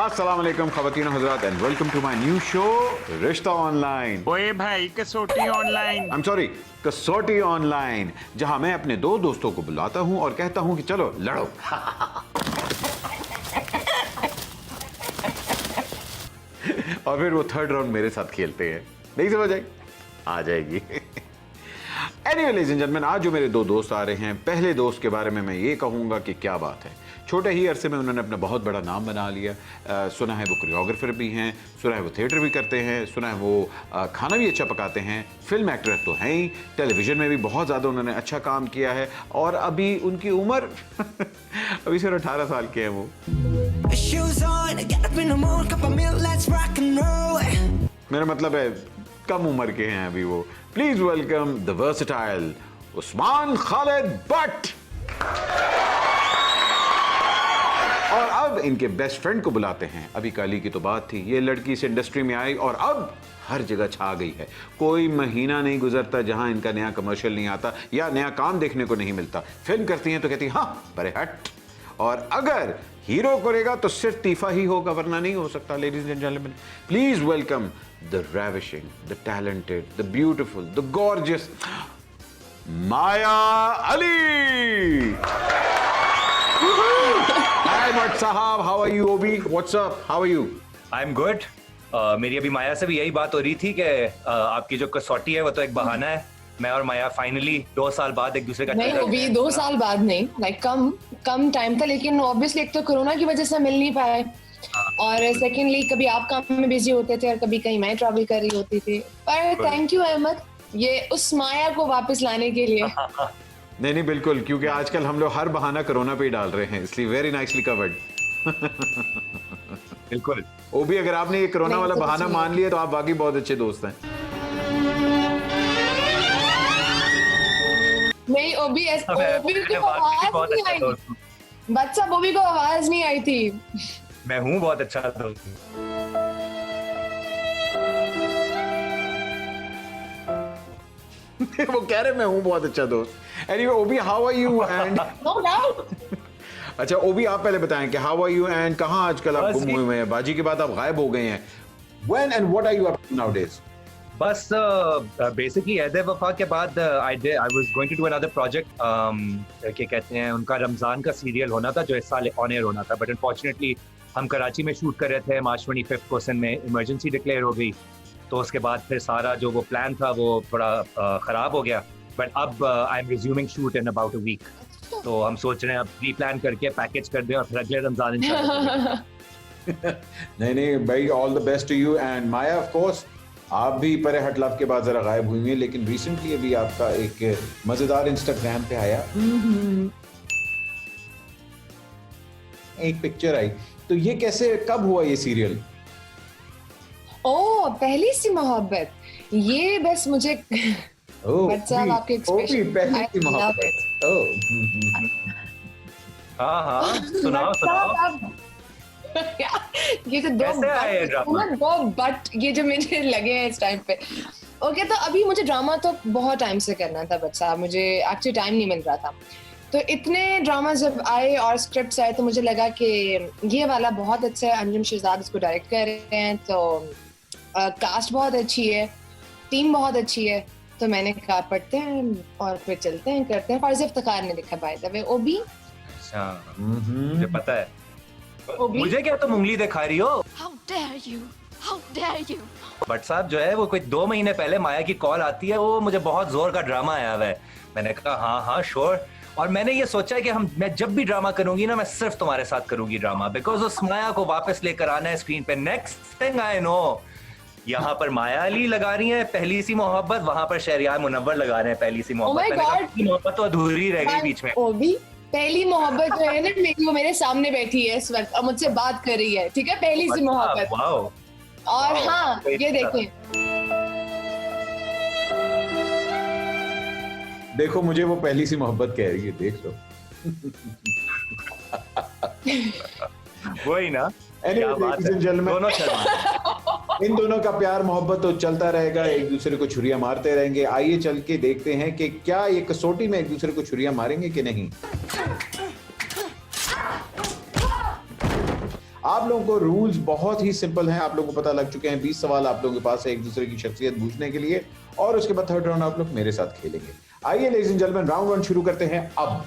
अस्सलाम वालेकुम ख़वातीन हज़रात and welcome to my new show रिश्ता ऑनलाइन। ओए भाई Kasauti online. I am sorry, Kasauti online, जहां मैं अपने दो दोस्तों को बुलाता हूं और कहता हूं कि चलो लड़ो। और फिर वो थर्ड राउंड मेरे साथ खेलते हैं। नहीं समझ आई? आ जाएगी। एनीवे लेडीज एंड जेंटलमैन, आज जो मेरे दो दोस्त आ रहे हैं, पहले दोस्त के बारे में मैं ये कहूंगा कि क्या बात है। छोटे ही अरसे में उन्होंने अपना बहुत बड़ा नाम बना लिया। सुना है वो कोरियोग्राफर भी हैं, सुना है वो थिएटर भी करते हैं, सुना है वो खाना भी अच्छा पकाते हैं, फिल्म एक्टर तो हैं ही, टेलीविज़न में भी बहुत ज़्यादा उन्होंने अच्छा काम किया है। और अभी उनकी उम्र अभी सिर्फ 18 साल के हैं वो। मेरा मतलब है कम उम्र के हैं अभी वो। Please welcome the versatile Usman Khalid Bhatt. और अब इनके बेस्ट फ्रेंड को बुलाते हैं। अभी कल ही की तो बात थी, ये लड़की इस इंडस्ट्री में आई और अब हर जगह छा गई है। कोई महीना नहीं गुजरता जहां इनका नया कमर्शियल नहीं आता या नया काम देखने को नहीं मिलता। फिल्म करती हैं तो कहती हाँ बड़े हट, और अगर हीरो करेगा तो सिर्फ तीफा ही होगा, वरना नहीं हो सकता। Ladies and gentleman, please welcome the ravishing, the talented, the beautiful, the gorgeous Maya Ali. Hi Bhatt साहब, how are you? Obi, what's up? How are you? I'm good. मेरी अभी माया से भी यही बात हो रही थी कि आपकी जो कसौटी है वो तो एक बहाना है। मैं और माया फाइनली 2 साल बाद एक दूसरे का नहीं, वो भी 2 साल बाद नहीं, लाइक कम टाइम था, लेकिन ऑब्वियसली एक तो कोरोना की वजह से मिल नहीं पाए और सेकेंडली कभी आप काम में बिजी होते थे और कभी कहीं मैं ट्रैवल कर रही होती थी। पर थैंक यू अहमद, ये उस माया को वापस लाने के लिए। नहीं नहीं बिल्कुल, क्योंकि आजकल हम लोग हर बहाना कोरोना पे ही डाल रहे हैं, इसलिए वेरी नाइसली कवर्ड। बिल्कुल। ओबी, अगर आपने ये कोरोना वाला बहाना मान लिया तो आप बाकी बहुत अच्छे दोस्त हैं। नहीं, ओबी को आवाज नहीं आई। बच्चा ओबी को आवाज नहीं आई थी। मैं हूँ बहुत अच्छा दोस्त। वो कह रहे मैं हूँ बहुत अच्छा दोस्त। एनीवे ओबी, how are you and no doubt. अच्छा ओबी, आप पहले बताएं कि हाउ आर यू एंड कहाँ आजकल आप गुम हुए हैं? बाजी के बाद आप गायब हो गए हैं। When and what are you up to nowadays? बस बेसिकली ऐदे वफा के बाद I was going to do another project. क्या कहते हैं, उनका रमजान का सीरियल होना था जो इस साल ऑन एयर होना था, बट अनफॉर्चुनेटली हम कराची में शूट कर रहे थे। मार्च 25 को सन में इमरजेंसी डिक्लेयर हो गई, तो उसके बाद फिर सारा जो वो प्लान था वो थोड़ा खराब हो गया। बट अब I am resuming shoot in about a week, तो हम सोच रहे हैं अब प्री प्लान करके पैकेज कर दें और फिर अगले रमजान इंशाल्लाह। नहीं नहीं भाई, all the best to you and Maya. Of course आप भी परे हट लव के बाद जरा गायब हुई हैं, लेकिन रिसेंटली अभी आपका एक मजेदार इंस्टाग्राम पे आया एक पिक्चर आई, तो ये कैसे कब हुआ ये सीरियल? ओ, पहली सी मोहब्बत, ये बस मुझे बच्चा आपके एक्सप्रेशन, पहली सी मोहब्बत। हाँ सुनाओ। ये तो दो बट ये जो मुझे लगे हैं इस टाइम पे। ओके, तो अभी मुझे ड्रामा तो बहुत टाइम से करना था बच्चा, मुझे एक्चुअली टाइम नहीं मिल रहा था। तो इतने ड्रामा जब आए और स्क्रिप्ट्स आए तो मुझे लगा कि ये वाला बहुत अच्छा है, अंजुम शहजाद इसको डायरेक्ट कर रहे हैं, तो कास्ट बहुत अच्छी है, टीम बहुत अच्छी है, तो मैंने कहा पढ़ते हैं और फिर चलते हैं, करते हैं। फर्ज इफ्तिखार ने लिखा बाय द वे। ओबी, अच्छा मुझे पता है। ओबी, मुझे क्या तुम उंगली दिखा रही हो? How dare you? How dare you? But साहब जो है वो कोई 2 महीने पहले माया की कॉल आती है, वो मुझे बहुत जोर का ड्रामा आया हुआ है। मैंने कहा हाँ श्योर, और मैंने ये सोचा है कि मैं जब भी ड्रामा करूंगी ना, मैं सिर्फ तुम्हारे साथ करूंगी ड्रामा, बिकॉज उस माया को वापस लेकर आना है स्क्रीन पे। नेक्स्ट थिंग आई नो, यहाँ पर माया अली लगा रही है पहली सी मोहब्बत, वहां पर शहरियार मुनव्वर लगा रहे हैं पहली सी मोहब्बत। मैंने कहा मोहब्बत तो अधूरी रह गई बीच में। ओबी, पहली मोहब्बत जो है ना, वो मेरे सामने बैठी है इस वक्त और मुझसे बात कर रही है, ठीक है, पहली सी मोहब्बत। और हाँ, ये देखें, देखो मुझे वो पहली सी मोहब्बत कह रही है, देख लो। वही ना, इन दोनों का प्यार मोहब्बत तो चलता रहेगा, एक दूसरे को छुरियां मारते रहेंगे। आइए चल के देखते हैं कि क्या ये कसौटी में एक दूसरे को छुरियां मारेंगे कि नहीं। आप लोगों को रूल्स बहुत ही सिंपल हैं, आप लोगों को पता लग चुके हैं। 20 सवाल आप लोगों के पास है एक दूसरे की शख्सियत पूछने के लिए, और उसके बाद थर्ड राउंड आप लोग मेरे साथ खेलेंगे। आइए लेडीज एंड जेंटलमैन, राउंड 1 शुरू करते हैं अब।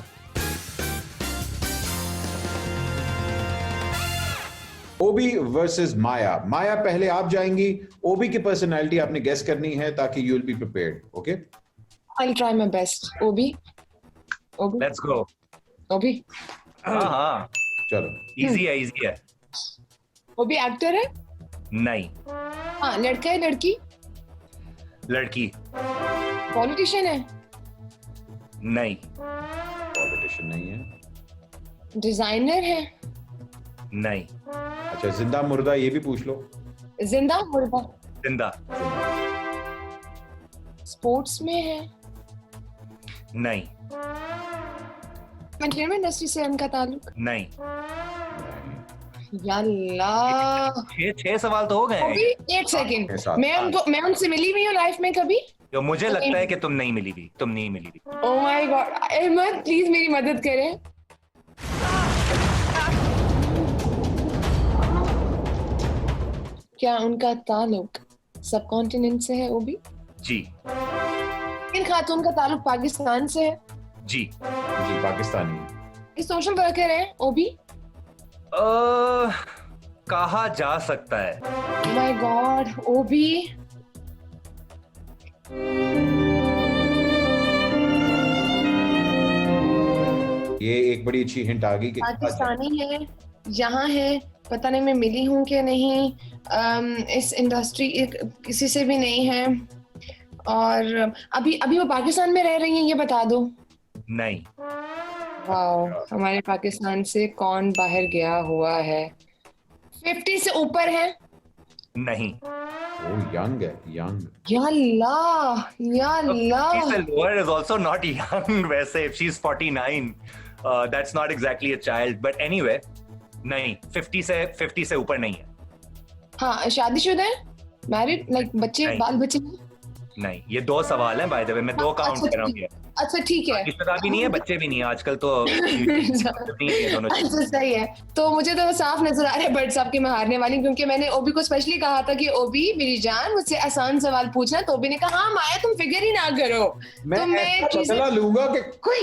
ओबी वर्सेस माया। माया पहले आप जाएंगी, ओबी की पर्सनालिटी आपने गेस करनी है ताकि you will be prepared. Okay, I will try my best. Obi, let's go. Obi, हाँ चलो। इजी है। ओबी एक्टर है? नहीं। हाँ, लड़का है लड़की? लड़की। पॉलिटिशियन है? नहीं। पॉलिटिशियन नहीं है। डिजाइनर है? नहीं। अच्छा, जिंदा मुर्दा ये भी पूछ लो। जिंदा मुर्दा? जिंदा। स्पोर्ट्स में है? नहीं। एंटरटेनमेंट इंडस्ट्री से उनका ताल्लुक? नहीं। यल्ला। 6 सवाल तो हो गए ओबी, हैं। एक सेकंड, मैं उनसे मिली हुई हूँ लाइफ में कभी? तो मुझे लगता है कि तुम नहीं मिली भी। Oh my god, Ahmed please मेरी मदद करें। क्या उनका ताल्लुक सब कॉन्टिनेंट से है? ओबी जी। इन खातून का ताल्लुक पाकिस्तान से है? जी। जी, पाकिस्तानी है। ये सोशल वर्कर है? ओबी कहा जा सकता है। माय गॉड, ओबी ये एक बड़ी अच्छी हिंट आ गई कि पाकिस्तानी है, यहाँ है, पता नहीं मैं मिली हूँ कि नहीं, इस इंडस्ट्री किसी से भी नहीं है, और अभी वो पाकिस्तान में रह रही हैं, ये बता दो। नहीं। वाओ, हमारे पाकिस्तान से कौन बाहर गया हुआ है? 50 से ऊपर है? नहीं। वो यंग है, यंग। या अल्लाह, या अल्लाह। Lower is also not young वैसे, if she's 49 that's not exactly a child, but anyway, नहीं, 50 से ऊपर नहीं है। हाँ, शादीशुदा है? मैरिड, लाइक बच्चे, बाल बच्चे? नहीं, ये 2 सवाल हैं बाय द वे, मैं 2 काउंट कर रहा हूँ। अच्छा ठीक है। शादीशुदा भी नहीं है, बच्चे भी नहीं है आजकल तो। नहीं है दोनों। अच्छा सही है, तो मुझे तो साफ नजर आ रहा है बट साहब की मैं हारने वाली, क्योंकि मैंने ओबी को स्पेशली कहा था कि ओबी मेरी जान मुझसे आसान सवाल पूछना, तो ओबी ने कहा हाँ माया तुम फिक्र ही ना करो, तो मैं बदला लूंगा कि कोई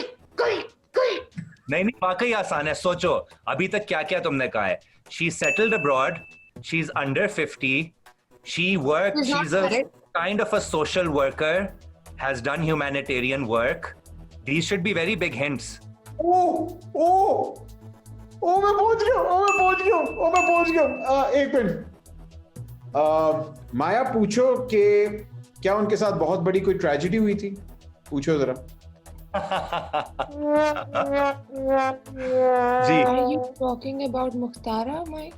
नहीं, वाकई आसान है। सोचो अभी तक क्या क्या तुमने कहा है। She settled abroad, she is under 50, she work, she is a kind of a social worker, has done humanitarian work. These should be very big hints. मैं पहुंच गया। एक मिनट, माया पूछो कि क्या उनके साथ बहुत बड़ी कोई ट्रेजेडी हुई थी? पूछो जरा। जी। Are you talking about Mukhtara my?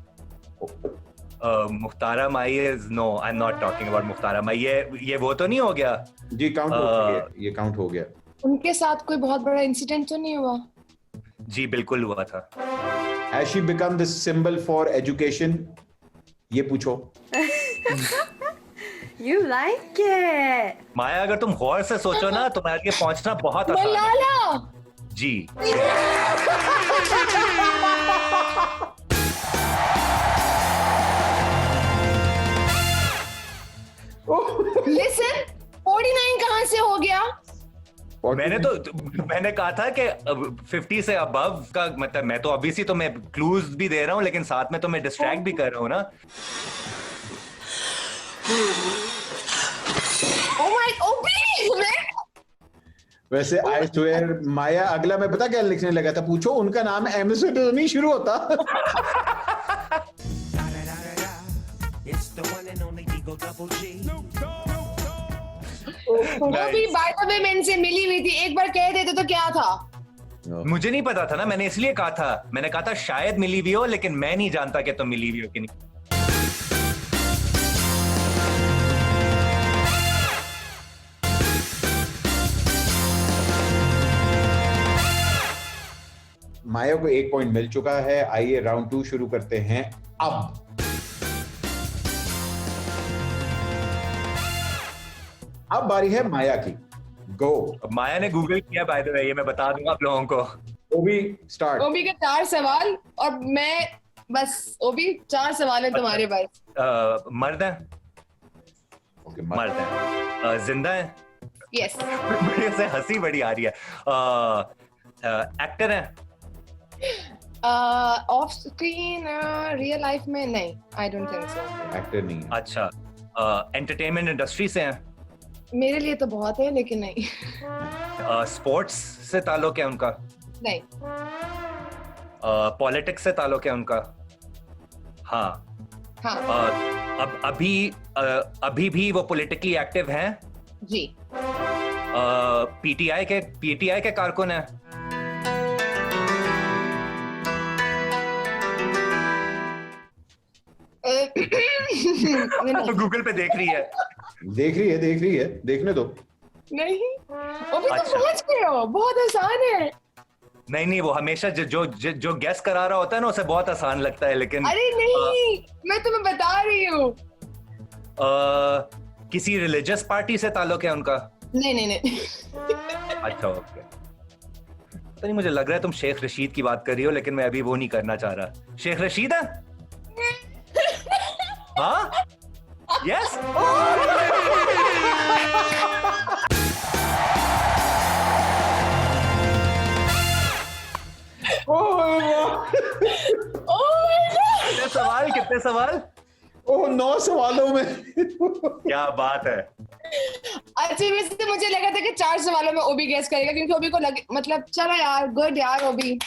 Mukhtara my is no, I'm not talking about Mukhtara माई। ये वो तो नहीं हो गया? जी, काउंट हो गया, ये काउंट हो गया। उनके साथ कोई बहुत बड़ा इंसिडेंट तो नहीं हुआ? जी बिल्कुल हुआ था। Has she become the symbol for education? ये पूछो। You like it. माया अगर तुम गौर से सोचो ना तो आगे पहुंचना बहुत आसान है। मलाला। जी। Listen, 49 कहाँ से हो गया? मैंने कहा था कि 50 से अबव का मतलब, मैं तो ऑब्वियसली तो मैं क्लूज भी दे रहा हूँ लेकिन साथ में तो मैं डिस्ट्रैक्ट भी कर रहा हूँ ना। Oh my, ओबी। वैसे आई स्वेयर माया, अगला मैं पता क्या लिखने लगा था, पूछो उनका नाम एम से तो नहीं शुरू होता। ओबी बाय द वे मैं इनसे मिली हुई थी, एक बार कह देते तो क्या था? मुझे नहीं पता था ना, मैंने इसलिए कहा था, मैंने कहा था शायद मिली हुई हो, लेकिन मैं नहीं जानता कि तुम मिली हुई हो कि नहीं। माया को 1 पॉइंट मिल चुका है। आइए राउंड 2 शुरू करते हैं अब बारी है माया की। गो। माया ने गूगल किया बाय द वे, ये मैं बता दूंगा आप लोगों को। ओबी स्टार्ट। ओबी के 4 सवाल और मैं बस वो भी 4 सवाल है तुम्हारे पास। मर्द है? ओके मर्द है। जिंदा है? यस। बड़े से हंसी बड़ी आ रही है। एक्टर है? ऑफ स्क्रीन रियल लाइफ में नहीं, I don't think so. Actor नहीं है। अच्छा। एंटरटेनमेंट इंडस्ट्री से हैं? मेरे लिए तो बहुत है लेकिन नहीं। स्पोर्ट्स से ताल्लुक है उनका? नहीं। पॉलिटिक्स से ताल्लुक है उनका? हाँ। हाँ। अब अभी भी वो पॉलिटिकली एक्टिव हैं? जी। पीटीआई के कारकुन हैं? गूगल पे देख रही है? देख रही है, देखने दो। नहीं, वो भी तो अच्छा। पहुंच गए हो, बहुत आसान है। नहीं, वो हमेशा जो गेस करा रहा होता है ना उसे बहुत आसान लगता है, लेकिन अरे नहीं, मैं तुम्हें बता रही हूँ। किसी रिलीजियस पार्टी से ताल्लुक है उनका? नहीं। अच्छा, ओके। तो नहीं, मुझे लग रहा है तुम शेख रशीद की बात कर रही हो, लेकिन मैं अभी वो नहीं करना चाह रहा। शेख रशीद है? हाँ? यस? कितने सवाल? ओह, 9 सवालों में। क्या बात है। अच्छी वैसे मुझे लगा था कि 4 सवालों में ओबी गेस करेगा, क्योंकि ओबी को लगे, मतलब चलो यार, गुड यार ओबी।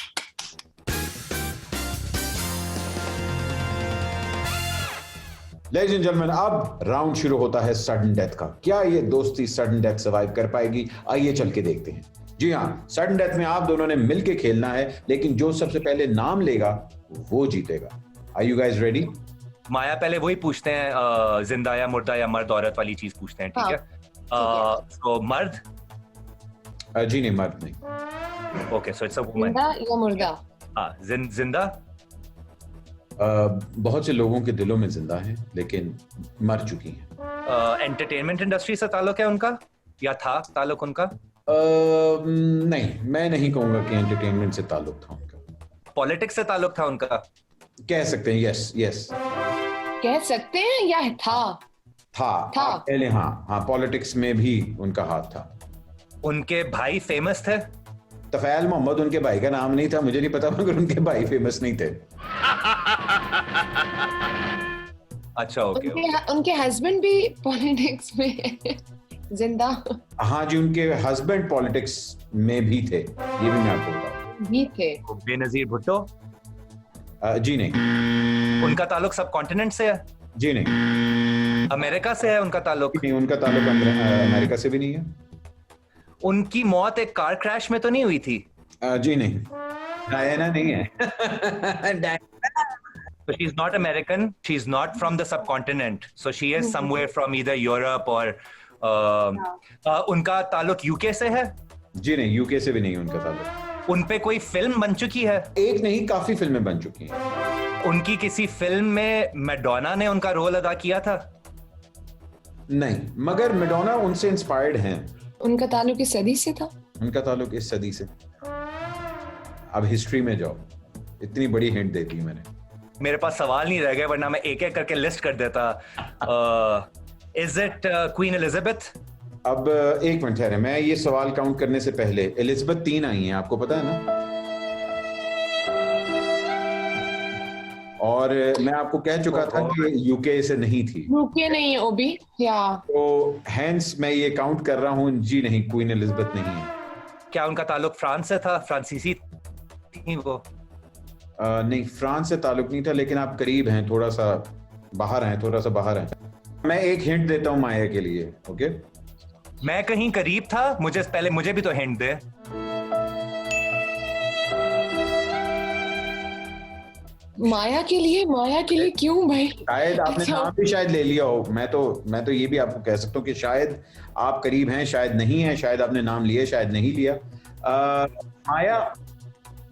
लेडीज एंड जेंटलमैन, अब राउंड शुरू होता है सडन डेथ का। क्या ये दोस्ती सडन डेथ सर्वाइव कर पाएगी? आइए चल के देखते हैं। जी हाँ, सडन डेथ में आप दोनों ने मिलके खेलना है, लेकिन जो सबसे पहले नाम लेगा वो जीतेगा। Are you guys ready? Maya, पहले वही पूछते हैं, जिंदा या मुर्दा या मर्द औरत वाली चीज पूछते हैं, ठीक हाँ, है? तो मर्द? जी नहीं, मर्द नहीं। Okay, so it's a woman. जिंदा या मुर्दा? हाँ, जिंदा? बहुत से लोगों के दिलों में जिंदा है, लेकिन मर चुकी हैं। एंटरटेनमेंट इंडस्ट्री से ताल्लुक है उनका, या था ताल्लुक उनका? नहीं, मैं नहीं कहूंगा कि एंटरटेनमेंट से ताल्लुक था उनका। पॉलिटिक्स से ताल्लुक था उनका? कह सकते हैं, यस। कह सकते हैं या था? था। पहले हाँ, पॉलिटिक्स में भी उनका हाथ था। उनके भाई फेमस थे? तफैल मोहम्मद उनके भाई का नाम नहीं था, मुझे नहीं पता, मगर उनके भाई फेमस नहीं थे। अच्छा, ओके। उनके हस्बैंड भी पॉलिटिक्स में है। जिंदा? हाँ जी, उनके हस्बैंड पॉलिटिक्स में भी थे, ये भी मैं आपको बताऊं। भी थे। बेनजीर भुट्टो? जी नहीं। उनका ताल्लुक सब कॉन्टिनेंट से है? जी नहीं। अमेरिका से है उनका ताल्लुक? नहीं, उनका ताल्लुक अमेरिका से भी नहीं है। उनकी मौत एक कार क्रैश में तो नहीं हुई थी? जी नहीं। डायना नहीं है। So she's not American. She's not from the subcontinent. So she is somewhere from either Europe or उनका ताल्लुक यूके से है? जी नहीं, यूके से भी नहीं उनका ताल्लुक। उन पे कोई फिल्म बन चुकी है? एक नहीं, काफी फिल्में बन चुकी हैं। उनकी किसी फिल्म में मैडोना ने उनका रोल अदा किया था? नहीं, मगर मैडोना उनसे इंस्पायर्ड हैं। उनका ताल्लुक इस सदी से था? उनका ताल्लुक इस सदी से। अब हिस्ट्री में जाओ, इतनी बड़ी हिंट दे दी मैंने। मेरे पास सवाल नहीं रह गए, वरना मैं एक एक करके लिस्ट कर देता। Is it queen Elizabeth? अब एक मिनट ठहरे, मैं ये सवाल काउंट करने से पहले एलिजाबेथ 3 आई हैं, आपको पता है ना? और मैं आपको कह चुका था कि यूके से नहीं थी। यूके नहीं है ओबी, या तो हेंस मैं ये काउंट कर रहा हूँ। जी नहीं, क्वीन एलिजाबेथ नहीं है। क्या उनका ताल्लुक फ्रांस से था? फ्रांसीसी थी वो? नहीं, फ्रांस से ताल्लुक नहीं था, लेकिन आप करीब हैं, थोड़ा सा बाहर हैं। मैं एक हिंट देता हूँ माया के लिए, ओके? मैं कहीं करीब था? मुझे भी तो हिंट दे। माया के लिए क्यों भाई? शायद आपने अच्छा। नाम भी शायद ले लिया हो। मैं तो ये भी आपको कह सकता हूँ कि शायद आप करीब हैं, शायद नहीं है, शायद आपने नाम लिया, शायद नहीं लिया। माया,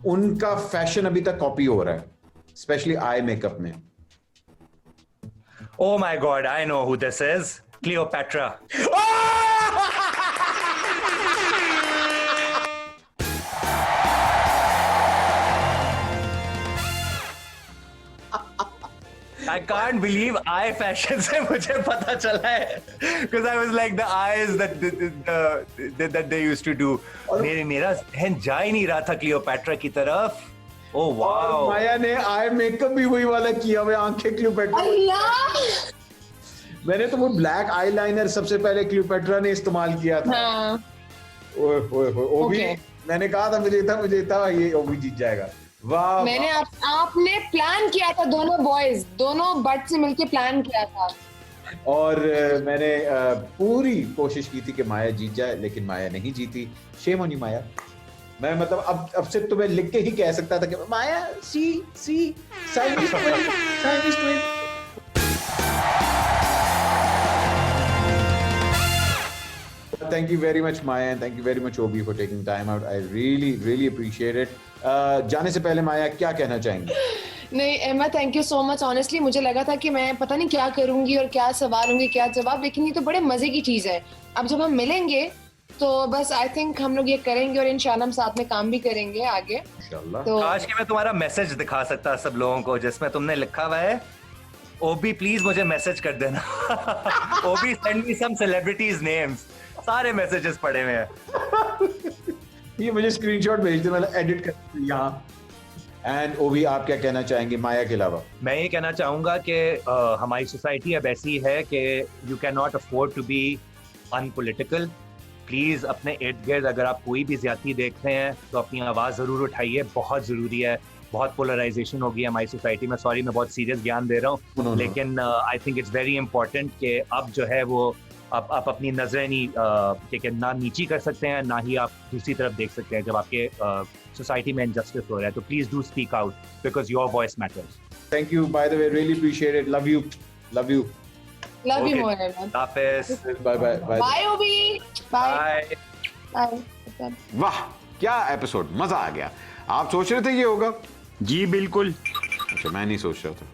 उनका फैशन अभी तक कॉपी हो रहा है, स्पेशली आई मेकअप में। Oh my God, I know who this is. Cleopatra. I can't believe eye fashion से मुझे पता चला है because I was like the eyes that they used to do. मेरा ज़हन जा ही नहीं रहा था क्लियोपैट्रा की तरफ. Oh wow. और माया ने आई मेकअप भी वही वाला किया हुआ, आंखें क्लियोपेट्रा. अल्लाह. मैंने तो वो ब्लैक आईलाइनर सबसे पहले क्लियोपेट्रा ने इस्तेमाल किया था. हाँ. ओए ओए ओए, ओबी Okay. मैंने कहा था मुझे था ये ओबी जीत जाएगा. वाह. मैंने आपने प्लान किया था, दोनों बॉयज दोनों बट से मिलके प्लान किया था. और मैंने पूरी कोशिश की थी कि माया जीत जाए, लेकिन माया नहीं जीती. शेम ऑन यू माया. मैं मतलब अब से तुम्हें लिख के ही कह सकता था कि माया सी साइनिस twin. Thank you very much, Maya, and thank you very much, Obi, for taking time out. I really appreciate it. जाने से पहले माया क्या कहना चाहेंगे? नहीं एमा, thank you so much. Honestly मुझे लगा था कि मैं पता नहीं क्या करूंगी और क्या सवालूंगी, क्या जवाब, लेकिन ये तो बड़े मजे की चीज है. अब जब हम मिलेंगे तो बस आई थिंक हम लोग ये करेंगे और इंशाल्लाह हम साथ में काम भी करेंगे आगे. इंशाल्लाह. तो आज के मैं तुम्हारा मैसेज दिखा सकता सब लोगों को जिसमें तुमने लिखा हुआ है ओबी प्लीज मुझे मैसेज कर देना. ओबी सेंड मी सम सेलिब्रिटीज नेम्स. सारे मैसेजेस पड़े हुए हैं. ये मुझे स्क्रीनशॉट भेज दे, मैं एडिट कर यहाँ. एंड ओबी आप क्या कहना चाहेंगे माया के अलावा? मैं ये कहना चाहूंगा कि हमारी सोसाइटी अब ऐसी है कि you can not afford to be unpolitical. Please अपने इर्द गिर्द अगर आप कोई भी ज्यादती देख रहे हैं तो अपनी आवाज जरूर उठाइए. बहुत जरूरी है. बहुत पोलराइजेशन हो गई है हमारी सोसाइटी में. सॉरी मैं बहुत सीरियस ज्ञान दे रहा हूँ, लेकिन I think it's very important कि अब जो है वो आप अपनी नजरें नहीं ना नीची कर सकते हैं, ना ही आप दूसरी तरफ देख सकते हैं जब आपके सोसाइटी में इनजस्टिस हो रहा है. तो please do speak out because your voice matters. Thank you by the way, really appreciate it. Love you. Love you Okay. मोर एमा. हाफिज. Bye bye bye. Bye Obi. Bye. Bye. Bye. वाह क्या एपिसोड, मजा आ गया. आप सोच रहे थे ये होगा? जी बिल्कुल. अच्छा मैं नहीं सोच रहा था.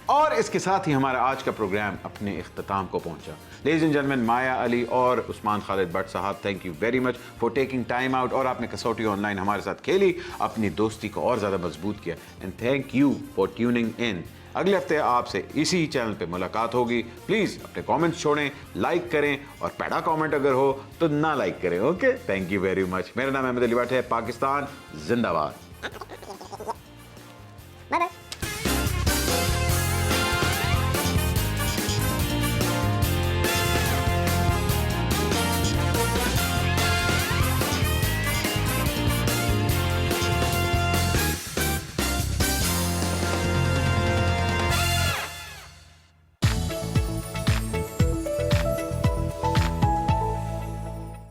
और इसके साथ ही हमारा आज का प्रोग्राम अपने इख्तिताम को पहुंचा. लेडीज एंड जेंटलमैन, माया अली और उस्मान खालिद भट्ट साहब, thank you very much for taking time out. और आपने कसौटी ऑनलाइन हमारे साथ खेली, अपनी दोस्ती को और ज़्यादा मजबूत किया. And thank you for tuning in. अगले हफ्ते आपसे इसी चैनल पे मुलाकात होगी. प्लीज़ अपने कमेंट्स छोड़ें, लाइक करें, और पैड़ा कमेंट अगर हो तो ना लाइक करें. Okay, thank you very much. मेरा नाम अहमद अली भट्ट है. पाकिस्तान जिंदाबाद. Bye bye.